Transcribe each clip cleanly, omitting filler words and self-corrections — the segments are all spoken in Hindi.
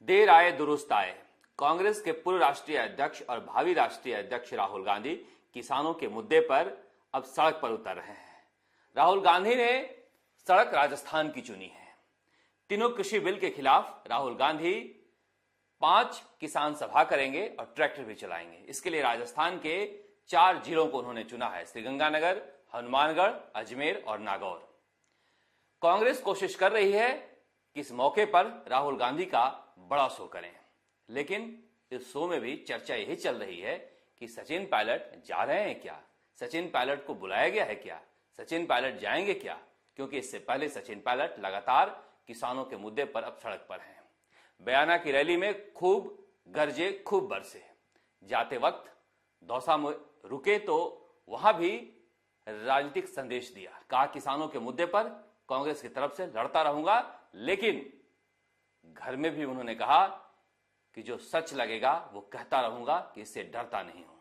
देर आए दुरुस्त आए। कांग्रेस के पूर्व राष्ट्रीय अध्यक्ष और भावी राष्ट्रीय अध्यक्ष राहुल गांधी किसानों के मुद्दे पर अब सड़क पर उतर रहे हैं। राहुल गांधी ने सड़क राजस्थान की चुनी है। तीनों कृषि बिल के खिलाफ राहुल गांधी 5 किसान सभा करेंगे और ट्रैक्टर भी चलाएंगे। इसके लिए राजस्थान के 4 जिलों को उन्होंने चुना है: श्रीगंगानगर, हनुमानगढ़, अजमेर और नागौर। कांग्रेस कोशिश कर रही है कि इस मौके पर राहुल गांधी का बड़ा शो करें, लेकिन इस शो में भी चर्चा यही चल रही है कि सचिन पायलट जा रहे हैं क्या, सचिन पायलट को बुलाया गया है क्या, सचिन पायलट जाएंगे क्या, क्योंकि इससे पहले सचिन पायलट लगातार किसानों के मुद्दे पर अब सड़क पर हैं। बयाना की रैली में खूब गरजे, खूब बरसे। जाते वक्त दौसा में रुके तो वहां भी राजनीतिक संदेश दिया। कहा किसानों के मुद्दे पर कांग्रेस की तरफ से लड़ता रहूंगा, लेकिन घर में भी उन्होंने कहा कि जो सच लगेगा वो कहता रहूंगा, कि इससे डरता नहीं हूं।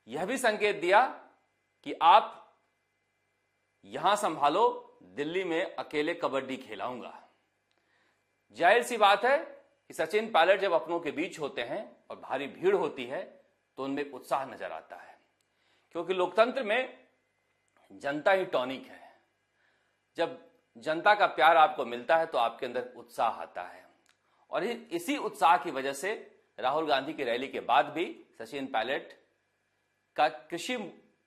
यह भी संकेत दिया कि आप यहां संभालो, दिल्ली में अकेले कबड्डी खेलाऊंगा। जाहिर सी बात है कि सचिन पायलट जब अपनों के बीच होते हैं और भारी भीड़ होती है तो उनमें उत्साह नजर आता है, क्योंकि लोकतंत्र में जनता ही टॉनिक है। जब जनता का प्यार आपको मिलता है तो आपके अंदर उत्साह आता है, और इसी उत्साह की वजह से राहुल गांधी की रैली के बाद भी सचिन पायलट का कृषि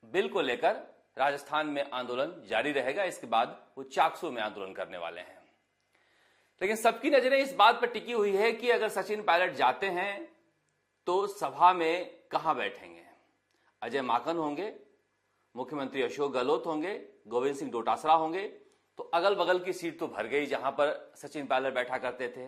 बिल को लेकर राजस्थान में आंदोलन जारी रहेगा। इसके बाद वो चाकसू में आंदोलन करने वाले हैं। लेकिन सबकी नजरें इस बात पर टिकी हुई है कि अगर सचिन पायलट जाते हैं तो सभा में कहां बैठेंगे। अजय माकन होंगे, मुख्यमंत्री अशोक गहलोत होंगे, गोविंद सिंह डोटासरा होंगे, तो अगल बगल की सीट तो भर गई जहां पर सचिन पायलट बैठा करते थे।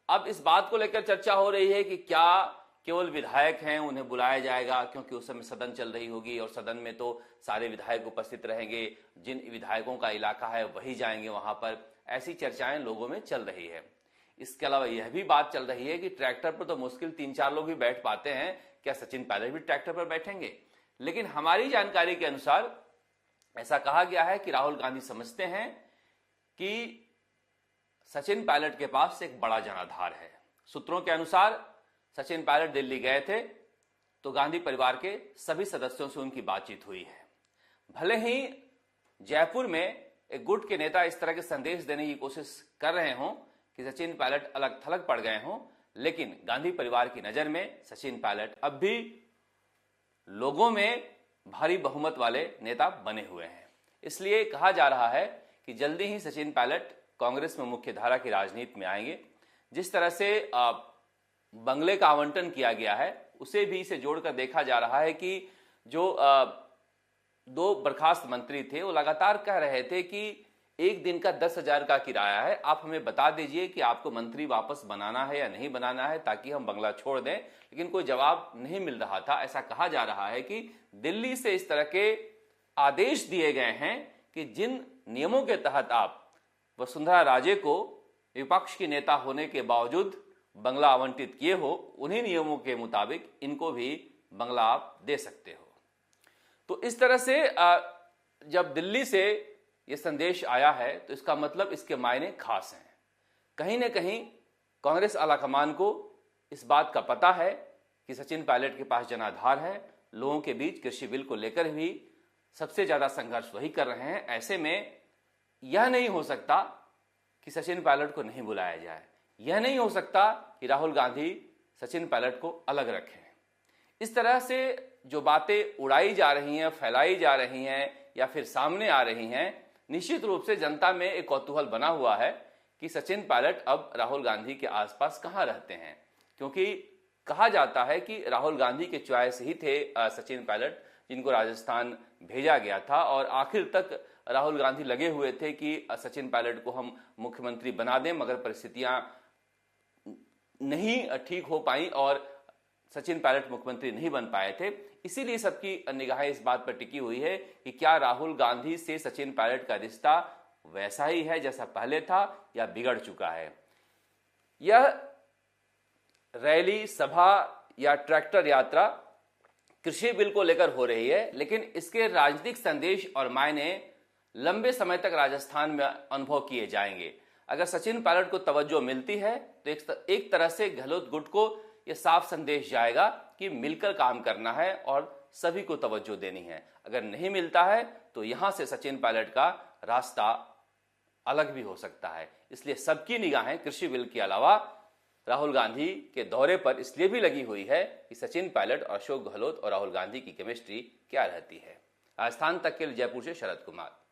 अब इस बात को लेकर चर्चा हो रही है कि क्या केवल विधायक हैं उन्हें बुलाया जाएगा, क्योंकि उस समय सदन चल रही होगी और सदन में तो सारे विधायक उपस्थित रहेंगे, जिन विधायकों का इलाका है वही जाएंगे वहां पर। ऐसी चर्चाएं लोगों में चल रही है। इसके अलावा यह भी बात चल रही है कि ट्रैक्टर पर तो मुश्किल 3-4 लोग ही बैठ पाते हैं, क्या सचिन पायलट भी ट्रैक्टर पर बैठेंगे? लेकिन हमारी जानकारी के अनुसार ऐसा कहा गया है कि राहुल गांधी समझते हैं कि सचिन पायलट के पास एक बड़ा जनाधार है। सूत्रों के अनुसार सचिन पायलट दिल्ली गए थे तो गांधी परिवार के सभी सदस्यों से उनकी बातचीत हुई है। भले ही जयपुर में एक गुट के नेता इस तरह के संदेश देने की कोशिश कर रहे हों कि सचिन पायलट अलग थलग पड़ गए हों, लेकिन गांधी परिवार की नजर में सचिन पायलट अब भी लोगों में भारी बहुमत वाले नेता बने हुए हैं। इसलिए कहा जा रहा है कि जल्दी ही सचिन पायलट कांग्रेस में मुख्य धारा की राजनीति में आएंगे। जिस तरह से बंगले का आवंटन किया गया है उसे भी इसे जोड़कर देखा जा रहा है कि जो 2 बर्खास्त मंत्री थे वो लगातार कह रहे थे कि एक दिन का 10,000 का किराया है, आप हमें बता दीजिए कि आपको मंत्री वापस बनाना है या नहीं बनाना है, ताकि हम बंगला छोड़ दें। लेकिन कोई जवाब नहीं मिल रहा था। ऐसा कहा जा रहा है कि दिल्ली से इस तरह के आदेश दिए गए हैं कि जिन नियमों के तहत आप वसुंधरा राजे को विपक्ष की नेता होने के बावजूद बंगला आवंटित किए हो, उन्हीं नियमों के मुताबिक इनको भी बंगला आप दे सकते हो। तो इस तरह से जब दिल्ली से यह संदेश आया है तो इसका मतलब इसके मायने खास हैं। कहीं ना कहीं कांग्रेस आलाकमान को इस बात का पता है कि सचिन पायलट के पास जनाधार है। लोगों के बीच कृषि बिल को लेकर भी सबसे ज्यादा संघर्ष वही कर रहे हैं। ऐसे में यह नहीं हो सकता कि सचिन पायलट को नहीं बुलाया जाए, यह नहीं हो सकता कि राहुल गांधी सचिन पायलट को अलग रखें। इस तरह से जो बातें उड़ाई जा रही हैं, फैलाई जा रही हैं या फिर सामने आ रही हैं, निश्चित रूप से जनता में एक कौतूहल बना हुआ है कि सचिन पायलट अब राहुल गांधी के आसपास कहां रहते हैं। क्योंकि कहा जाता है कि राहुल गांधी के चॉइस ही थे सचिन पायलट, जिनको राजस्थान भेजा गया था, और आखिर तक राहुल गांधी लगे हुए थे कि सचिन पायलट को हम मुख्यमंत्री बना दें, मगर परिस्थितियां नहीं ठीक हो पाई और सचिन पायलट मुख्यमंत्री नहीं बन पाए थे। इसीलिए सबकी निगाहें इस बात पर टिकी हुई है कि क्या राहुल गांधी से सचिन पायलट का रिश्ता वैसा ही है जैसा पहले था या बिगड़ चुका है। यह रैली, सभा या ट्रैक्टर यात्रा कृषि बिल को लेकर हो रही है, लेकिन इसके राजनीतिक संदेश और मायने लंबे समय तक राजस्थान में अनुभव किए जाएंगे। अगर सचिन पायलट को तवज्जो मिलती है तो एक तरह से गहलोत गुट को यह साफ संदेश जाएगा कि मिलकर काम करना है और सभी को तवज्जो देनी है। अगर नहीं मिलता है तो यहां से सचिन पायलट का रास्ता अलग भी हो सकता है। इसलिए सबकी निगाहें कृषि बिल के अलावा राहुल गांधी के दौरे पर इसलिए भी लगी हुई है कि सचिन पायलट, अशोक गहलोत और राहुल गांधी की केमिस्ट्री क्या रहती है। राजस्थान तक के लिए जयपुर से शरद कुमार।